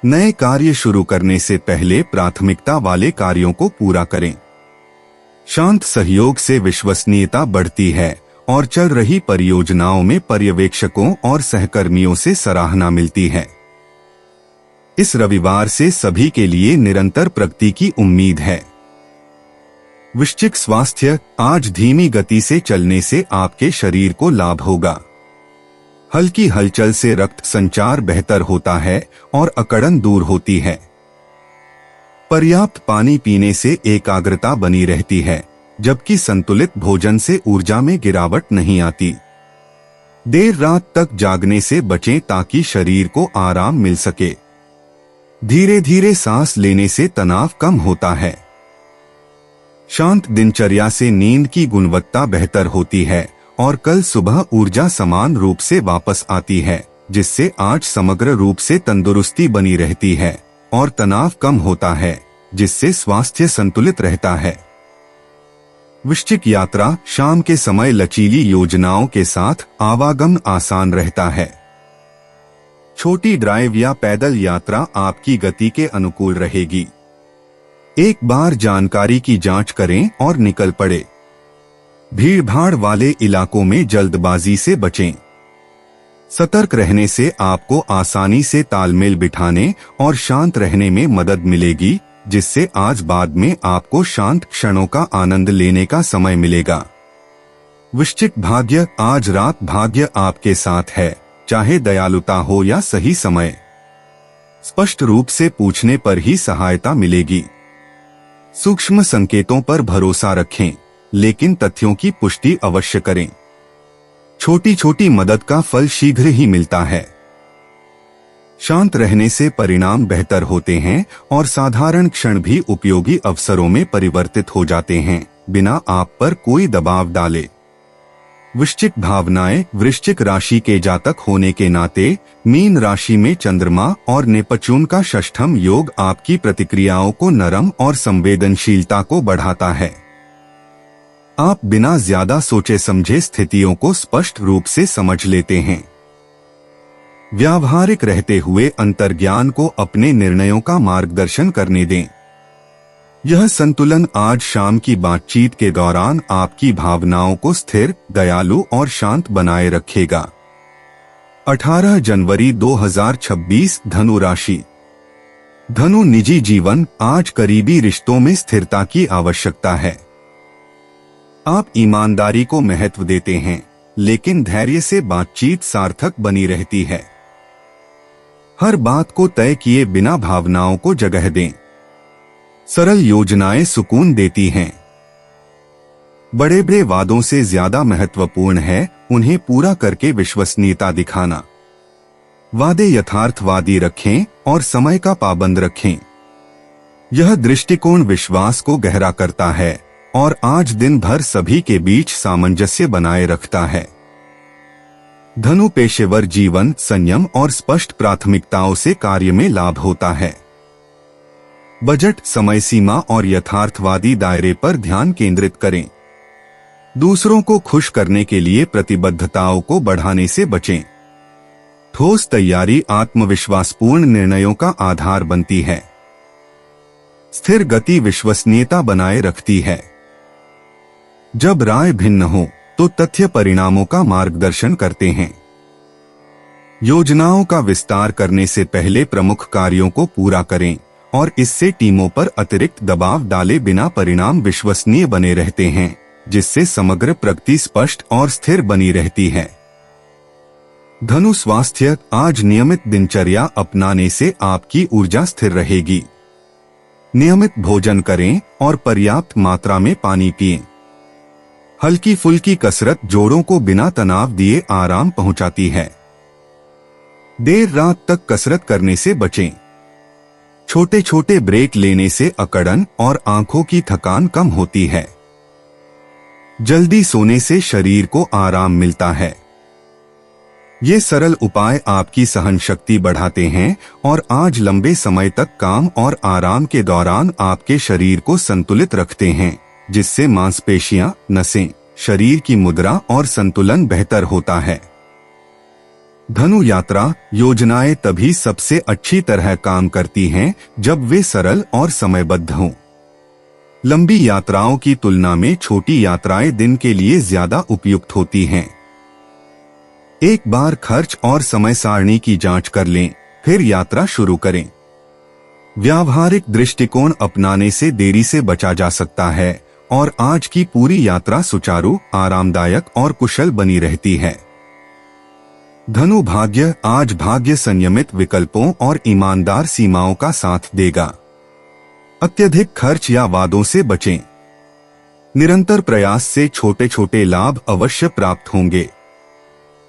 नए कार्य शुरू करने से पहले प्राथमिकता वाले कार्यों को पूरा करें। शांत सहयोग से विश्वसनीयता बढ़ती है और चल रही परियोजनाओं में पर्यवेक्षकों और सहकर्मियों से सराहना मिलती है। इस रविवार से सभी के लिए निरंतर प्रगति की उम्मीद है। वृश्चिक स्वास्थ्य। आज धीमी गति से चलने से आपके शरीर को लाभ होगा। हल्की हलचल से रक्त संचार बेहतर होता है और अकड़न दूर होती है। पर्याप्त पानी पीने से एकाग्रता बनी रहती है, जबकि संतुलित भोजन से ऊर्जा में गिरावट नहीं आती। देर रात तक जागने से बचें ताकि शरीर को आराम मिल सके। धीरे धीरे सांस लेने से तनाव कम होता है। शांत दिनचर्या से नींद की गुणवत्ता बेहतर होती है और कल सुबह ऊर्जा समान रूप से वापस आती है, जिससे आज समग्र रूप से तंदुरुस्ती बनी रहती है और तनाव कम होता है, जिससे स्वास्थ्य संतुलित रहता है। वृश्चिक यात्रा शाम के समय लचीली योजनाओं के साथ आवागमन आसान रहता है। छोटी ड्राइव या पैदल यात्रा आपकी गति के अनुकूल रहेगी। एक बार जानकारी की जांच करें और निकल पड़े। भीड़भाड़ वाले इलाकों में जल्दबाजी से बचें। सतर्क रहने से आपको आसानी से तालमेल बिठाने और शांत रहने में मदद मिलेगी, जिससे आज बाद में आपको शांत क्षणों का आनंद लेने का समय मिलेगा। वृश्चिक भाग्य, आज रात भाग्य आपके साथ है, चाहे दयालुता हो या सही समय। स्पष्ट रूप से पूछने पर ही सहायता मिलेगी। सूक्ष्म संकेतों पर भरोसा रखें, लेकिन तथ्यों की पुष्टि अवश्य करें। छोटी छोटी मदद का फल शीघ्र ही मिलता है। शांत रहने से परिणाम बेहतर होते हैं और साधारण क्षण भी उपयोगी अवसरों में परिवर्तित हो जाते हैं, बिना आप पर कोई दबाव डाले। वृश्चिक भावनाएं, वृश्चिक राशि के जातक होने के नाते मीन राशि में चंद्रमा और नेपच्यून का षष्ठम योग आपकी प्रतिक्रियाओं को नरम और संवेदनशीलता को बढ़ाता है। आप बिना ज्यादा सोचे समझे स्थितियों को स्पष्ट रूप से समझ लेते हैं। व्यावहारिक रहते हुए अंतर्ज्ञान को अपने निर्णयों का मार्गदर्शन करने दें। यह संतुलन आज शाम की बातचीत के दौरान आपकी भावनाओं को स्थिर, दयालु और शांत बनाए रखेगा। 18 जनवरी 2026, धनु राशि। धनु निजी जीवन, आज करीबी रिश्तों में स्थिरता की आवश्यकता है। आप ईमानदारी को महत्व देते हैं, लेकिन धैर्य से बातचीत सार्थक बनी रहती है। हर बात को तय किए बिना भावनाओं को जगह दें। सरल योजनाएं सुकून देती हैं। बड़े बड़े वादों से ज्यादा महत्वपूर्ण है उन्हें पूरा करके विश्वसनीयता दिखाना। वादे यथार्थवादी रखें और समय का पाबंद रखें। यह दृष्टिकोण विश्वास को गहरा करता है और आज दिन भर सभी के बीच सामंजस्य बनाए रखता है। धनु पेशेवर जीवन, संयम और स्पष्ट प्राथमिकताओं से कार्य में लाभ होता है। बजट, समय सीमा और यथार्थवादी दायरे पर ध्यान केंद्रित करें। दूसरों को खुश करने के लिए प्रतिबद्धताओं को बढ़ाने से बचें। ठोस तैयारी आत्मविश्वासपूर्ण निर्णयों का आधार बनती है। स्थिर गति विश्वसनीयता बनाए रखती है। जब राय भिन्न हो तो तथ्य परिणामों का मार्गदर्शन करते हैं। योजनाओं का विस्तार करने से पहले प्रमुख कार्यों को पूरा करें और इससे टीमों पर अतिरिक्त दबाव डाले बिना परिणाम विश्वसनीय बने रहते हैं, जिससे समग्र प्रगति स्पष्ट और स्थिर बनी रहती है। धनु स्वास्थ्य, आज नियमित दिनचर्या अपनाने से आपकी ऊर्जा स्थिर रहेगी। नियमित भोजन करें और पर्याप्त मात्रा में पानी पिएं। हल्की फुल्की कसरत जोड़ों को बिना तनाव दिए आराम पहुंचाती है। देर रात तक कसरत करने से बचें। छोटे छोटे ब्रेक लेने से अकड़न और आंखों की थकान कम होती है। जल्दी सोने से शरीर को आराम मिलता है। ये सरल उपाय आपकी सहन शक्ति बढ़ाते हैं और आज लंबे समय तक काम और आराम के दौरान आपके शरीर को संतुलित रखते हैं, जिससे मांसपेशियां, नसें, शरीर की मुद्रा और संतुलन बेहतर होता है। धनु यात्रा योजनाएं तभी सबसे अच्छी तरह काम करती हैं जब वे सरल और समयबद्ध हों। लंबी यात्राओं की तुलना में छोटी यात्राएं दिन के लिए ज्यादा उपयुक्त होती हैं। एक बार खर्च और समय सारणी की जांच कर लें, फिर यात्रा शुरू करें। व्यावहारिक दृष्टिकोण अपनाने से देरी से बचा जा सकता है और आज की पूरी यात्रा सुचारू, आरामदायक और कुशल बनी रहती है। धनु भाग्य, आज भाग्य संयमित विकल्पों और ईमानदार सीमाओं का साथ देगा। अत्यधिक खर्च या वादों से बचें। निरंतर प्रयास से छोटे छोटे लाभ अवश्य प्राप्त होंगे।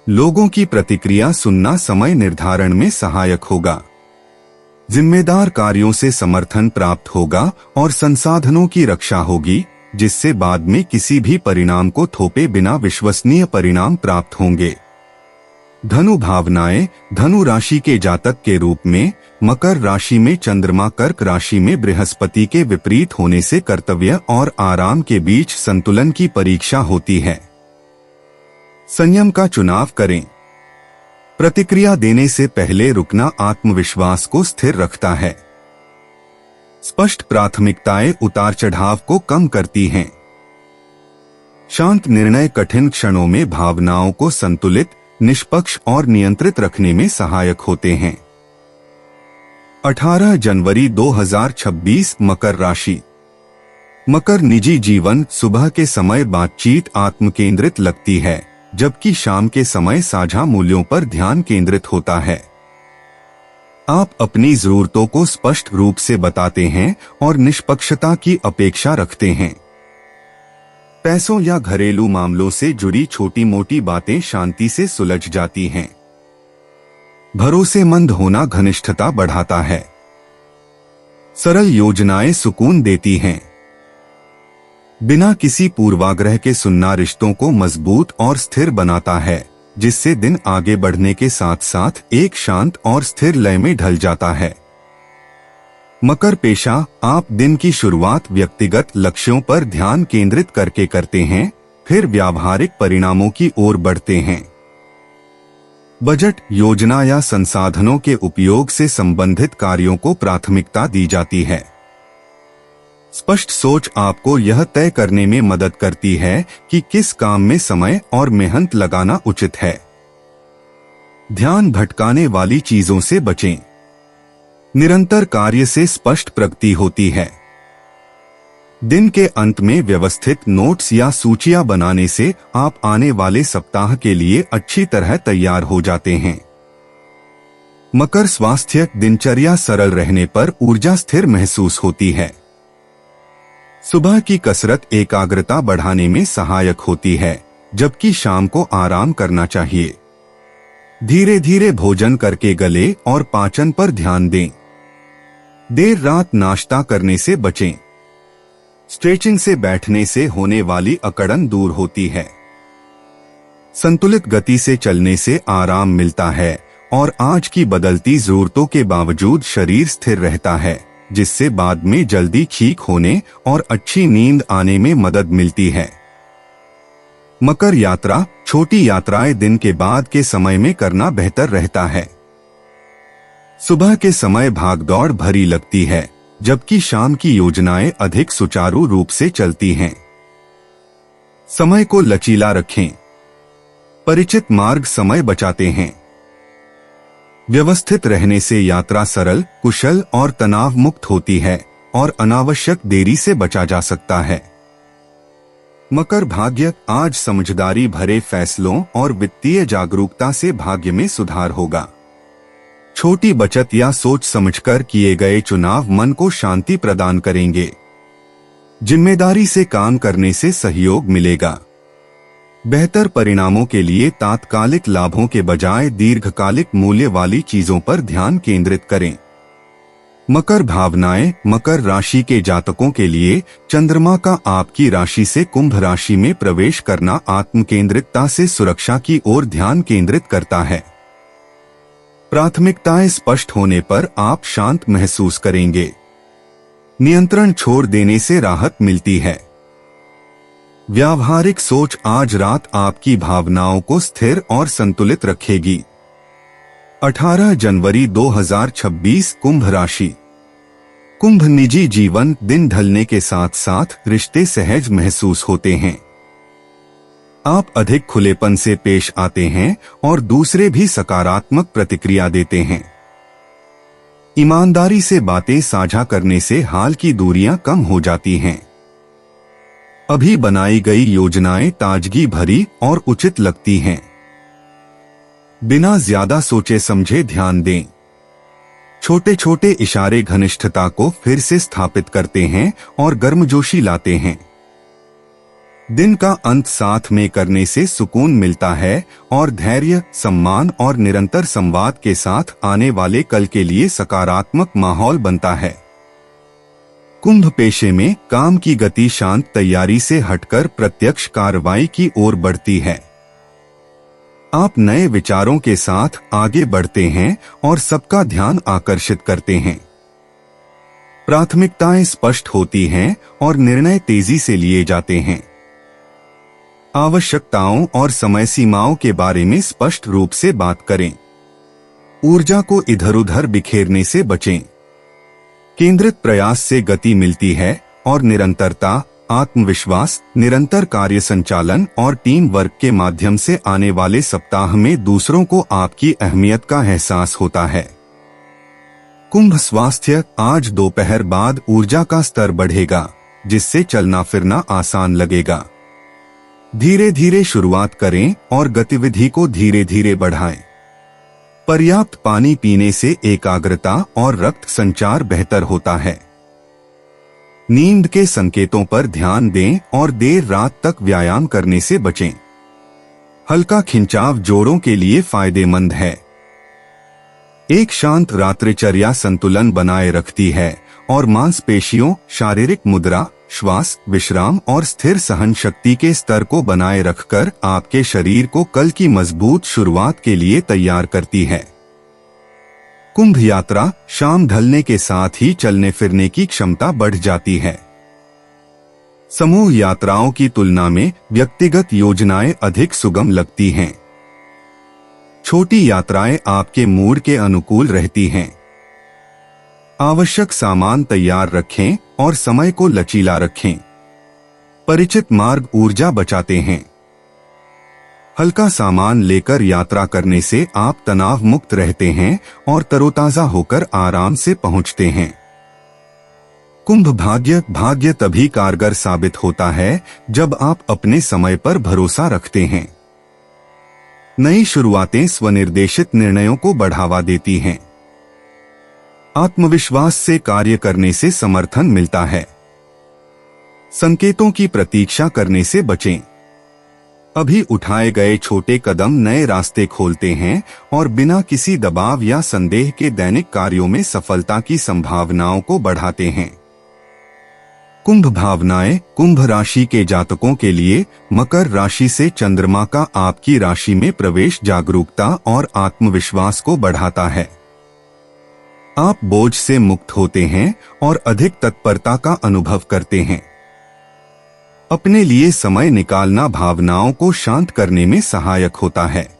लोगों की प्रतिक्रिया सुनना समय निर्धारण में सहायक होगा। जिम्मेदार कार्यों से समर्थन प्राप्त होगा और संसाधनों की रक्षा होगी, जिससे बाद में किसी भी परिणाम को थोपे बिना विश्वसनीय परिणाम प्राप्त होंगे। धनु भावनाएं। धनु राशि के जातक के रूप में मकर राशि में चंद्रमा कर्क राशि में बृहस्पति के विपरीत होने से कर्तव्य और आराम के बीच संतुलन की परीक्षा होती है। संयम का चुनाव करें। प्रतिक्रिया देने से पहले रुकना आत्मविश्वास को स्थिर रखता है। स्पष्ट प्राथमिकताएं उतार चढ़ाव को कम करती हैं। शांत निर्णय कठिन क्षणों में भावनाओं को संतुलित, निष्पक्ष और नियंत्रित रखने में सहायक होते हैं। 18 जनवरी 2026 मकर राशि। मकर निजी जीवन। सुबह के समय बातचीत आत्मकेंद्रित लगती है, जबकि शाम के समय साझा मूल्यों पर ध्यान केंद्रित होता है। आप अपनी जरूरतों को स्पष्ट रूप से बताते हैं और निष्पक्षता की अपेक्षा रखते हैं। पैसों या घरेलू मामलों से जुड़ी छोटी मोटी बातें शांति से सुलझ जाती हैं। भरोसेमंद होना घनिष्ठता बढ़ाता है। सरल योजनाएं सुकून देती हैं। बिना किसी पूर्वाग्रह के सुनना रिश्तों को मजबूत और स्थिर बनाता है, जिससे दिन आगे बढ़ने के साथ साथ एक शांत और स्थिर लय में ढल जाता है। मकर पेशा। आप दिन की शुरुआत व्यक्तिगत लक्ष्यों पर ध्यान केंद्रित करके करते हैं, फिर व्यावहारिक परिणामों की ओर बढ़ते हैं। बजट, योजना या संसाधनों के उपयोग से संबंधित कार्यों को प्राथमिकता दी जाती है। स्पष्ट सोच आपको यह तय करने में मदद करती है कि किस काम में समय और मेहनत लगाना उचित है। ध्यान भटकाने वाली चीजों से बचें। निरंतर कार्य से स्पष्ट प्रगति होती है। दिन के अंत में व्यवस्थित नोट्स या सूचियां बनाने से आप आने वाले सप्ताह के लिए अच्छी तरह तैयार हो जाते हैं। मकर स्वास्थ्य। दिनचर्या सरल रहने पर ऊर्जा स्थिर महसूस होती है। सुबह की कसरत एकाग्रता बढ़ाने में सहायक होती है, जबकि शाम को आराम करना चाहिए। धीरे धीरे भोजन करके गले और पाचन पर ध्यान दें। देर रात नाश्ता करने से बचें। स्ट्रेचिंग से बैठने से होने वाली अकड़न दूर होती है। संतुलित गति से चलने से आराम मिलता है और आज की बदलती जरूरतों के बावजूद शरीर स्थिर रहता है, जिससे बाद में जल्दी ठीक होने और अच्छी नींद आने में मदद मिलती है। मकर यात्रा। छोटी यात्राएं दिन के बाद के समय में करना बेहतर रहता है। सुबह के समय भागदौड़ भरी लगती है, जबकि शाम की योजनाएं अधिक सुचारू रूप से चलती हैं। समय को लचीला रखें। परिचित मार्ग समय बचाते हैं। व्यवस्थित रहने से यात्रा सरल, कुशल और तनाव मुक्त होती है और अनावश्यक देरी से बचा जा सकता है। मकर भाग्य। आज समझदारी भरे फैसलों और वित्तीय जागरूकता से भाग्य में सुधार होगा। छोटी बचत या सोच समझकर किए गए चुनाव मन को शांति प्रदान करेंगे। जिम्मेदारी से काम करने से सहयोग मिलेगा। बेहतर परिणामों के लिए तात्कालिक लाभों के बजाय दीर्घकालिक मूल्य वाली चीजों पर ध्यान केंद्रित करें। मकर भावनाएं। मकर राशि के जातकों के लिए चंद्रमा का आपकी राशि से कुंभ राशि में प्रवेश करना आत्मकेंद्रितता से सुरक्षा की ओर ध्यान केंद्रित करता है। प्राथमिकताएं स्पष्ट होने पर आप शांत महसूस करेंगे। नियंत्रण छोड़ देने से राहत मिलती है। व्यावहारिक सोच आज रात आपकी भावनाओं को स्थिर और संतुलित रखेगी। 18 जनवरी 2026 कुंभ राशि। कुंभ निजी जीवन। दिन ढलने के साथ साथ रिश्ते सहज महसूस होते हैं। आप अधिक खुलेपन से पेश आते हैं और दूसरे भी सकारात्मक प्रतिक्रिया देते हैं। ईमानदारी से बातें साझा करने से हाल की दूरियां कम हो जाती हैं। अभी बनाई गई योजनाएं ताजगी भरी और उचित लगती हैं। बिना ज्यादा सोचे समझे ध्यान दें। छोटे छोटे इशारे घनिष्ठता को फिर से स्थापित करते हैं और गर्मजोशी लाते हैं। दिन का अंत साथ में करने से सुकून मिलता है और धैर्य, सम्मान और निरंतर संवाद के साथ आने वाले कल के लिए सकारात्मक माहौल बनता है। कुंभ पेशे में काम की गति शांत तैयारी से हटकर प्रत्यक्ष कार्रवाई की ओर बढ़ती है। आप नए विचारों के साथ आगे बढ़ते हैं और सबका ध्यान आकर्षित करते हैं। प्राथमिकताएं स्पष्ट होती हैं और निर्णय तेजी से लिए जाते हैं। आवश्यकताओं और समय सीमाओं के बारे में स्पष्ट रूप से बात करें। ऊर्जा को इधर उधर बिखेरने से बचें। केंद्रित प्रयास से गति मिलती है और निरंतरता, आत्मविश्वास, निरंतर कार्य संचालन और टीम वर्क के माध्यम से आने वाले सप्ताह में दूसरों को आपकी अहमियत का एहसास होता है। कुंभ स्वास्थ्य, आज दोपहर बाद ऊर्जा का स्तर बढ़ेगा, जिससे चलना फिरना आसान लगेगा। धीरे धीरे शुरुआत करें और गतिविधि को धीरे धीरे बढ़ाएं। पर्याप्त पानी पीने से एकाग्रता और रक्त संचार बेहतर होता है। नींद के संकेतों पर ध्यान दें और देर रात तक व्यायाम करने से बचें। हल्का खिंचाव जोड़ों के लिए फायदेमंद है। एक शांत रात्रिचर्या संतुलन बनाए रखती है और मांसपेशियों, शारीरिक मुद्रा, श्वास, विश्राम और स्थिर सहन शक्ति के स्तर को बनाए रखकर आपके शरीर को कल की मजबूत शुरुआत के लिए तैयार करती है। कुंभ यात्रा, शाम ढलने के साथ ही चलने फिरने की क्षमता बढ़ जाती है। समूह यात्राओं की तुलना में व्यक्तिगत योजनाएं अधिक सुगम लगती हैं। छोटी यात्राएं आपके मूड के अनुकूल रहती हैं। आवश्यक सामान तैयार रखें और समय को लचीला रखें। परिचित मार्ग ऊर्जा बचाते हैं। हल्का सामान लेकर यात्रा करने से आप तनाव मुक्त रहते हैं और तरोताजा होकर आराम से पहुंचते हैं। कुंभ भाग्य तभी कारगर साबित होता है जब आप अपने समय पर भरोसा रखते हैं। नई शुरुआतें स्वनिर्देशित निर्णयों को बढ़ावा देती हैं। आत्मविश्वास से कार्य करने से समर्थन मिलता है। संकेतों की प्रतीक्षा करने से बचें। अभी उठाए गए छोटे कदम नए रास्ते खोलते हैं और बिना किसी दबाव या संदेह के दैनिक कार्यों में सफलता की संभावनाओं को बढ़ाते हैं। कुंभ भावनाएं, कुंभ राशि के जातकों के लिए मकर राशि से चंद्रमा का आपकी राशि में प्रवेश जागरूकता और आत्मविश्वास को बढ़ाता है। आप बोझ से मुक्त होते हैं और अधिक तत्परता का अनुभव करते हैं। अपने लिए समय निकालना भावनाओं को शांत करने में सहायक होता है।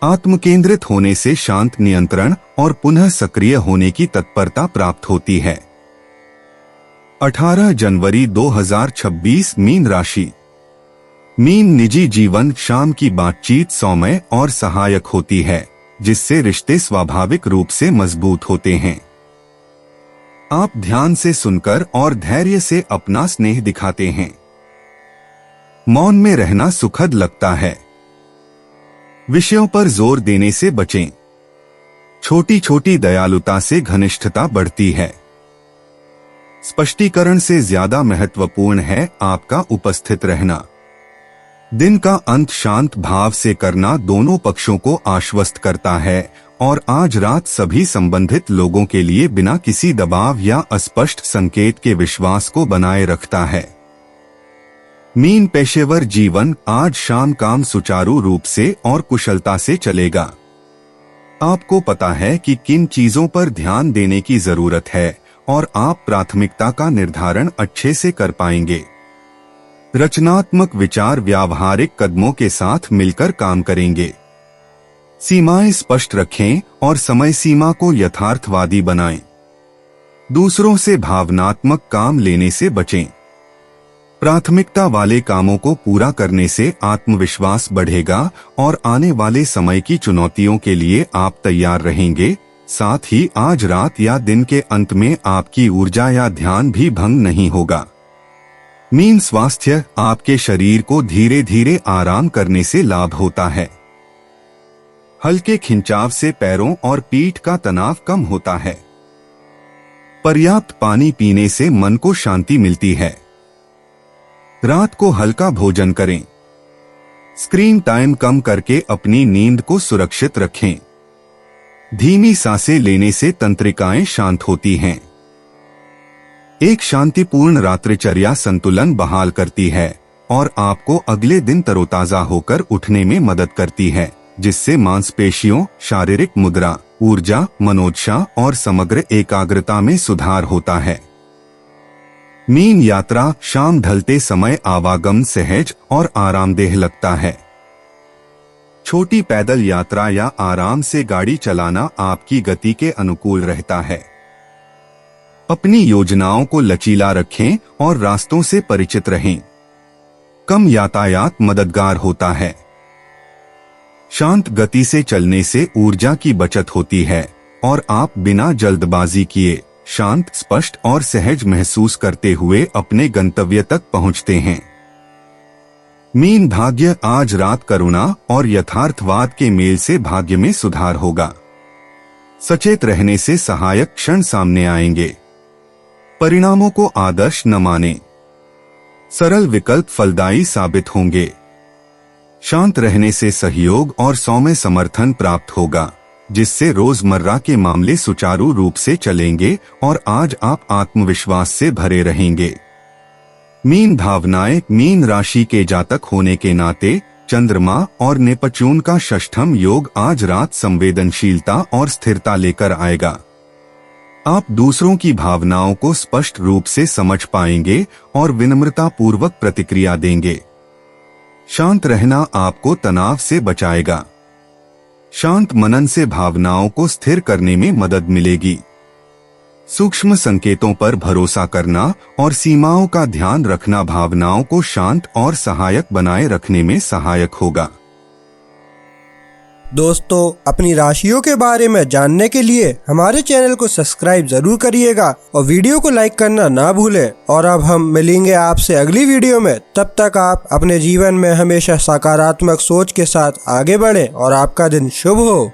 आत्मकेंद्रित होने से शांत नियंत्रण और पुनः सक्रिय होने की तत्परता प्राप्त होती है। 18 जनवरी 2026 मीन राशि। मीन निजी जीवन, शाम की बातचीत सौम्य और सहायक होती है, जिससे रिश्ते स्वाभाविक रूप से मजबूत होते हैं। आप ध्यान से सुनकर और धैर्य से अपना स्नेह दिखाते हैं। मौन में रहना सुखद लगता है। विषयों पर जोर देने से बचें। छोटी छोटी दयालुता से घनिष्ठता बढ़ती है। स्पष्टीकरण से ज्यादा महत्वपूर्ण है आपका उपस्थित रहना। दिन का अंत शांत भाव से करना दोनों पक्षों को आश्वस्त करता है और आज रात सभी संबंधित लोगों के लिए बिना किसी दबाव या अस्पष्ट संकेत के विश्वास को बनाए रखता है। मीन पेशेवर जीवन, आज शाम काम सुचारू रूप से और कुशलता से चलेगा। आपको पता है कि किन चीजों पर ध्यान देने की जरूरत है और आप प्राथमिकता का निर्धारण अच्छे से कर पाएंगे। रचनात्मक विचार व्यावहारिक कदमों के साथ मिलकर काम करेंगे। सीमाएं स्पष्ट रखें और समय सीमा को यथार्थवादी बनाएं। दूसरों से भावनात्मक काम लेने से बचें। प्राथमिकता वाले कामों को पूरा करने से आत्मविश्वास बढ़ेगा और आने वाले समय की चुनौतियों के लिए आप तैयार रहेंगे। साथ ही आज रात या दिन के अंत में आपकी ऊर्जा या ध्यान भी भंग नहीं होगा। मीन स्वास्थ्य, आपके शरीर को धीरे धीरे आराम करने से लाभ होता है। हल्के खिंचाव से पैरों और पीठ का तनाव कम होता है। पर्याप्त पानी पीने से मन को शांति मिलती है। रात को हल्का भोजन करें। स्क्रीन टाइम कम करके अपनी नींद को सुरक्षित रखें। धीमी सांसें लेने से तंत्रिकाएं शांत होती हैं। एक शांतिपूर्ण रात्रिचर्या संतुलन बहाल करती है और आपको अगले दिन तरोताजा होकर उठने में मदद करती है, जिससे मांसपेशियों, शारीरिक मुद्रा, ऊर्जा, मनोदशा और समग्र एकाग्रता में सुधार होता है। मीन यात्रा शाम ढलते समय आवागमन सहज और आरामदेह लगता है। छोटी पैदल यात्रा या आराम से गाड़ी चलाना आपकी गति के अनुकूल रहता है। अपनी योजनाओं को लचीला रखें और रास्तों से परिचित रहें। कम यातायात मददगार होता है। शांत गति से चलने से ऊर्जा की बचत होती है और आप बिना जल्दबाजी किए शांत, स्पष्ट और सहज महसूस करते हुए अपने गंतव्य तक पहुंचते हैं। मीन भाग्य आज रात करुणा और यथार्थवाद के मेल से भाग्य में सुधार होगा। सचेत रहने से सहायक क्षण सामने आएंगे। परिणामों को आदर्श न माने। सरल विकल्प फलदायी साबित होंगे। शांत रहने से सहयोग और सौम्य समर्थन प्राप्त होगा, जिससे रोजमर्रा के मामले सुचारू रूप से चलेंगे और आज आप आत्मविश्वास से भरे रहेंगे। मीन भावनाएं। मीन राशि के जातक होने के नाते चंद्रमा और नेपच्यून का षष्ठम योग आज रात संवेदनशीलता और स्थिरता लेकर आएगा। आप दूसरों की भावनाओं को स्पष्ट रूप से समझ पाएंगे और विनम्रता पूर्वक प्रतिक्रिया देंगे। शांत रहना आपको तनाव से बचाएगा। शांत मनन से भावनाओं को स्थिर करने में मदद मिलेगी। सूक्ष्म संकेतों पर भरोसा करना और सीमाओं का ध्यान रखना भावनाओं को शांत और सहायक बनाए रखने में सहायक होगा। दोस्तों, अपनी राशियों के बारे में जानने के लिए हमारे चैनल को सब्सक्राइब जरूर करिएगा और वीडियो को लाइक करना ना भूलें। और अब हम मिलेंगे आपसे अगली वीडियो में। तब तक आप अपने जीवन में हमेशा सकारात्मक सोच के साथ आगे बढ़ें और आपका दिन शुभ हो।